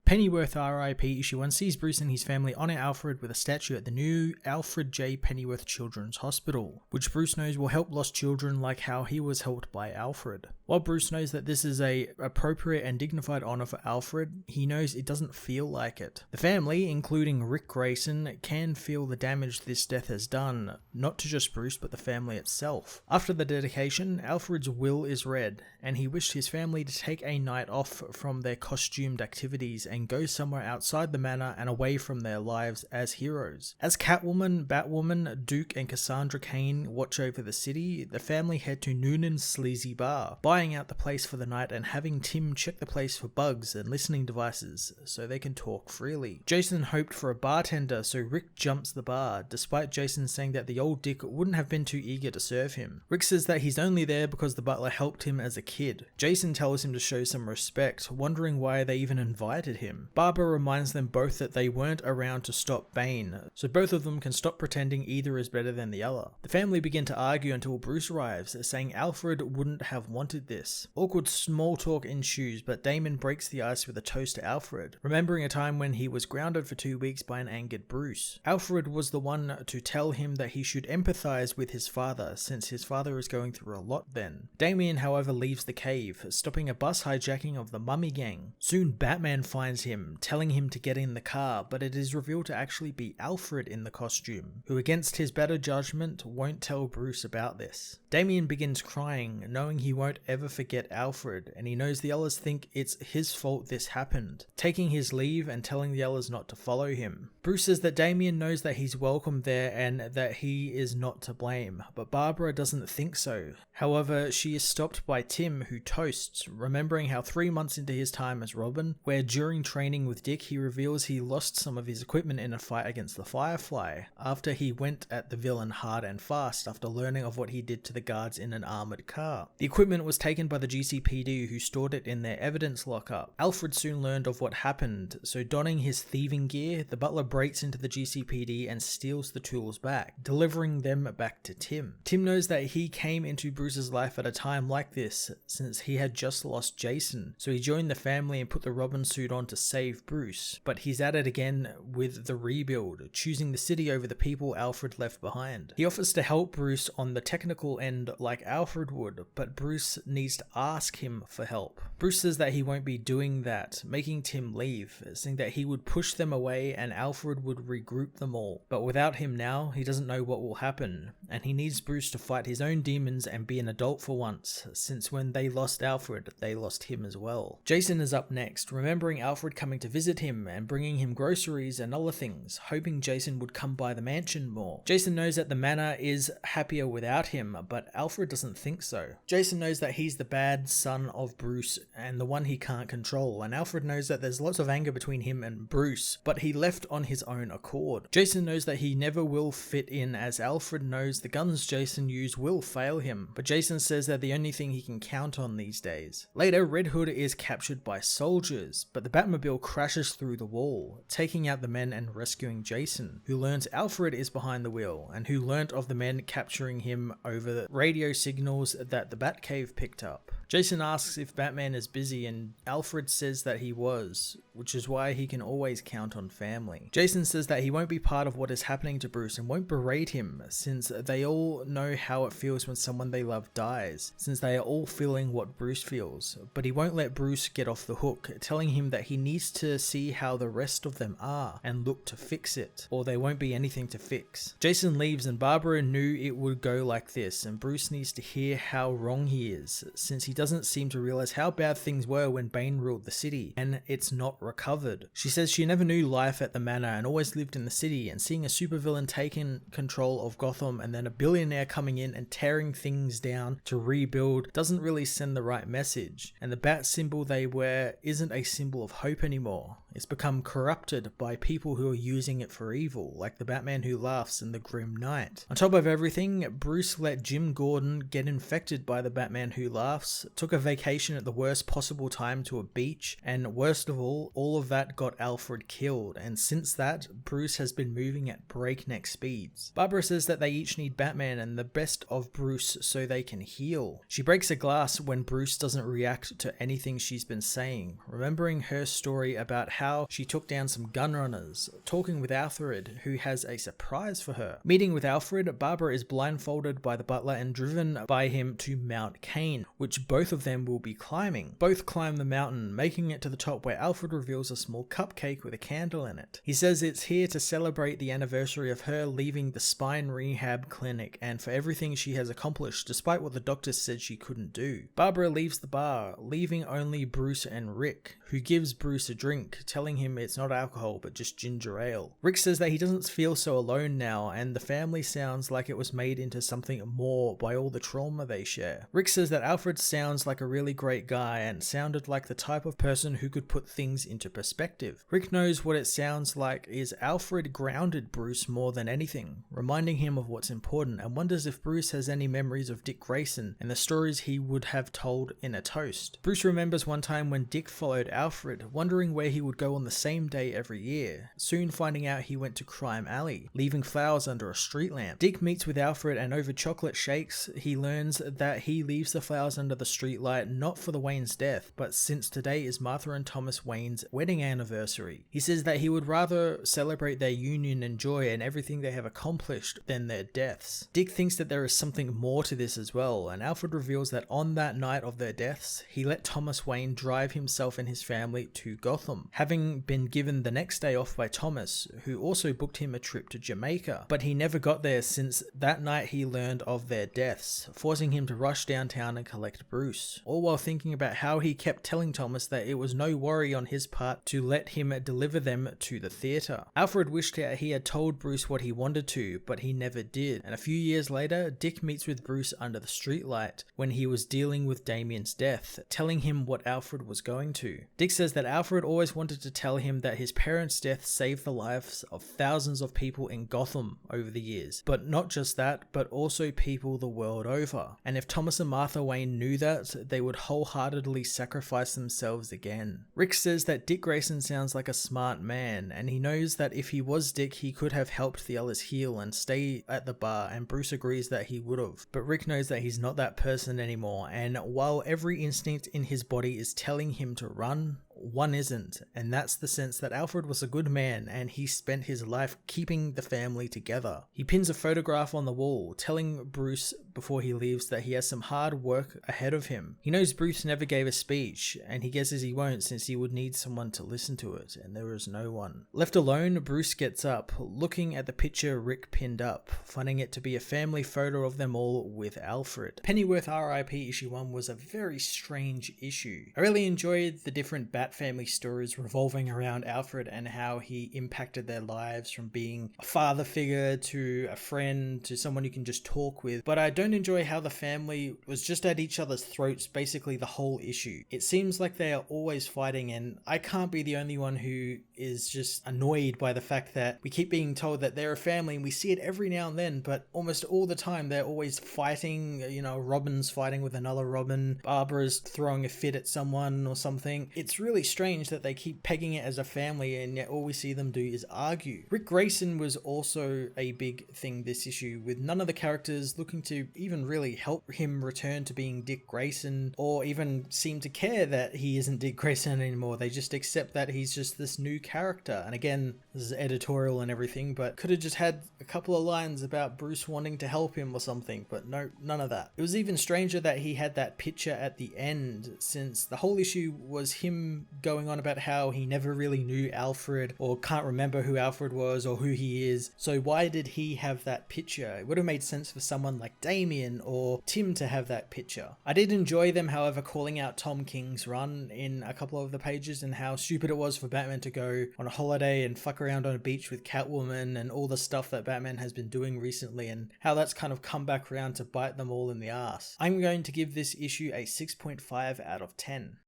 Pennyworth R.I.P. issue 1 sees Bruce and his family honour Alfred with a statue at the new Alfred J. Pennyworth Children's Hospital, which Bruce knows will help lost children like how he was helped by Alfred. While Bruce knows that this is a appropriate and dignified honour for Alfred, he knows it doesn't feel like it. The family, including Rick Grayson, can feel the damage this death has done, not to just Bruce but the family itself. After the dedication, Alfred's will is read, and he wished his family to take a night off from their costumed activities and go somewhere outside the manor and away from their lives as heroes. As Catwoman, Batwoman, Duke and Cassandra Cain watch over the city, the family head to Noonan's Sleazy Bar, buying out the place for the night and having Tim check the place for bugs and listening devices so they can talk freely. Jason hoped for a bartender, so Rick jumps the bar, despite Jason saying that the old dick wouldn't have been too eager to serve him. Rick says that he's only there because the butler helped him as a kid. Jason tells him to show some respect, wondering why they even invited him. Barbara reminds them both that they weren't around to stop Bane, so both of them can stop pretending either is better than the other. The family begin to argue until Bruce arrives, saying Alfred wouldn't have wanted this. Awkward small talk ensues, but Damon breaks the ice with a toast to Alfred, remembering a time when he was grounded for 2 weeks by an angered Bruce. Alfred was the one to tell him that he should empathize with his father, since his father is going through a lot then. Damien, however, leaves the cave, stopping a bus hijacking of the Mummy Gang. Soon Batman finds him, telling him to get in the car, but it is revealed to actually be Alfred in the costume, who against his better judgment won't tell Bruce about this. Damien begins crying, knowing he won't ever forget Alfred, and he knows the others think it's his fault this happened, taking his leave and telling the others not to follow him. Bruce says that Damien knows that he's welcome there and that he is not to blame, but Barbara doesn't think so. However, she is stopped by Tim, who toasts, remembering how 3 months into his time as Robin, where during training with Dick he reveals he lost some of his equipment in a fight against the Firefly, after he went at the villain hard and fast after learning of what he did to the guards in an armoured car. The equipment was taken by the GCPD, who stored it in their evidence lockup. Alfred soon learned of what happened, so donning his thieving gear, the butler breaks into the GCPD and steals the tools back, delivering them back to Tim. Tim knows that he came into Bruce's life at a time like this, since he had just lost Jason, so he joined the family and put the Robin suit on to save Bruce, but he's at it again with the rebuild, choosing the city over the people Alfred left behind. He offers to help Bruce on the technical end like Alfred would, but Bruce needs to ask him for help. Bruce says that he won't be doing that, making Tim leave, saying that he would push them away and Alfred would regroup them all. But without him now, he doesn't know what will happen, and he needs Bruce to fight his own demons and be an adult for once, since when they lost Alfred, they lost him as well. Jason is up next, remembering Alfred coming to visit him and bringing him groceries and other things, hoping Jason would come by the mansion more. Jason knows that the manor is happier without him, but Alfred doesn't think so. Jason knows that he's the bad son of Bruce and the one he can't control, and Alfred knows that there's lots of anger between him and Bruce, but he left on his own accord. Jason knows that he never will fit in, as Alfred knows the guns Jason used will fail him, but Jason says they're the only thing he can count on these days. Later, Red Hood is captured by soldiers, but the Batmobile crashes through the wall, taking out the men and rescuing Jason, who learns Alfred is behind the wheel, and who learnt of the men capturing him over the radio signals that the Batcave picked up. Jason asks if Batman is busy, and Alfred says that he was, which is why he can always count on family. Jason says that he won't be part of what is happening to Bruce and won't berate him, since they all know how it feels when someone they love dies, since they are all feeling what Bruce feels, but he won't let Bruce get off the hook, telling him that he needs to see how the rest of them are and look to fix it, or there won't be anything to fix. Jason leaves, and Barbara knew it would go like this, and Bruce needs to hear how wrong he is, since he doesn't seem to realize how bad things were when Bane ruled the city, and it's not recovered. She says she never knew life at the manor and always lived in the city, and seeing a supervillain taking control of Gotham and then a billionaire coming in and tearing things down to rebuild doesn't really send the right message, and the bat symbol they wear isn't a symbol of hope anymore. It's become corrupted by people who are using it for evil, like the Batman Who Laughs and the Grim Knight. On top of everything, Bruce let Jim Gordon get infected by the Batman Who Laughs, took a vacation at the worst possible time to a beach, and worst of all of that got Alfred killed, and since that, Bruce has been moving at breakneck speeds. Barbara says that they each need Batman and the best of Bruce so they can heal. She breaks a glass when Bruce doesn't react to anything she's been saying, remembering her story about how how she took down some gun runners, talking with Alfred, who has a surprise for her. Meeting with Alfred, Barbara is blindfolded by the butler and driven by him to Mount Cain, which both of them will be climbing. Both climb the mountain, making it to the top where Alfred reveals a small cupcake with a candle in it. He says it's here to celebrate the anniversary of her leaving the spine rehab clinic and for everything she has accomplished despite what the doctors said she couldn't do. Barbara leaves the bar, leaving only Bruce and Rick, who gives Bruce a drink, telling him it's not alcohol but just ginger ale. Rick says that he doesn't feel so alone now, and the family sounds like it was made into something more by all the trauma they share. Rick says that Alfred sounds like a really great guy and sounded like the type of person who could put things into perspective. Rick knows what it sounds like is Alfred grounded Bruce more than anything, reminding him of what's important, and wonders if Bruce has any memories of Dick Grayson and the stories he would have told in a toast. Bruce remembers one time when Dick followed Alfred, wondering where he would go on the same day every year, soon finding out he went to Crime Alley, leaving flowers under a street lamp. Dick meets with Alfred, and over chocolate shakes, he learns that he leaves the flowers under the streetlight not for the Wayne's death, but since today is Martha and Thomas Wayne's wedding anniversary. He says that he would rather celebrate their union and joy and everything they have accomplished than their deaths. Dick thinks that there is something more to this as well, and Alfred reveals that on that night of their deaths, he let Thomas Wayne drive himself and his family to Gotham, having been given the next day off by Thomas, who also booked him a trip to Jamaica, but he never got there since that night he learned of their deaths, forcing him to rush downtown and collect Bruce, all while thinking about how he kept telling Thomas that it was no worry on his part to let him deliver them to the theatre. Alfred wished that he had told Bruce what he wanted to, but he never did, and a few years later, Dick meets with Bruce under the streetlight when he was dealing with Damien's death, telling him what Alfred was going to. Dick says that Alfred always wanted to tell him that his parents' death saved the lives of thousands of people in Gotham over the years, but not just that, but also people the world over. And if Thomas and Martha Wayne knew that, they would wholeheartedly sacrifice themselves again. Rick says that Dick Grayson sounds like a smart man, and he knows that if he was Dick, he could have helped the others heal and stay at the bar, and Bruce agrees that he would have. But Rick knows that he's not that person anymore, and while every instinct in his body is telling him to run, one isn't, and that's the sense that Alfred was a good man and he spent his life keeping the family together. He pins a photograph on the wall, telling Bruce before he leaves that he has some hard work ahead of him. He knows Bruce never gave a speech, and he guesses he won't since he would need someone to listen to it, and there is no one. Left alone, Bruce gets up, looking at the picture Rick pinned up, finding it to be a family photo of them all with Alfred. Pennyworth R.I.P. issue 1 was a very strange issue. I really enjoyed the different Bat family stories revolving around Alfred and how he impacted their lives, from being a father figure to a friend to someone you can just talk with, but I don't enjoy how the family was just at each other's throats basically the whole issue. It seems like they are always fighting, and I can't be the only one who is just annoyed by the fact that we keep being told that they're a family and we see it every now and then, but almost all the time they're always fighting. You know, Robin's fighting with another Robin, Barbara's throwing a fit at someone or something. It's really strange that they keep pegging it as a family and yet all we see them do is argue. Rick Grayson was also a big thing this issue, with none of the characters looking to even really help him return to being Dick Grayson or even seem to care that he isn't Dick Grayson anymore. They just accept that he's just this new character. And again, this is editorial and everything, but could have just had a couple of lines about Bruce wanting to help him or something, but no, none of that. It was even stranger that he had that picture at the end, since the whole issue was him going on about how he never really knew Alfred or can't remember who Alfred was or who he is. So why did he have that picture? It would have made sense for someone like Damien or Tim to have that picture. I did enjoy them, however, calling out Tom King's run in a couple of the pages and how stupid it was for Batman to go on a holiday and fuck around on a beach with Catwoman and all the stuff that Batman has been doing recently, and how that's kind of come back around to bite them all in the ass. I'm going to give this issue a 6.5 out of 10.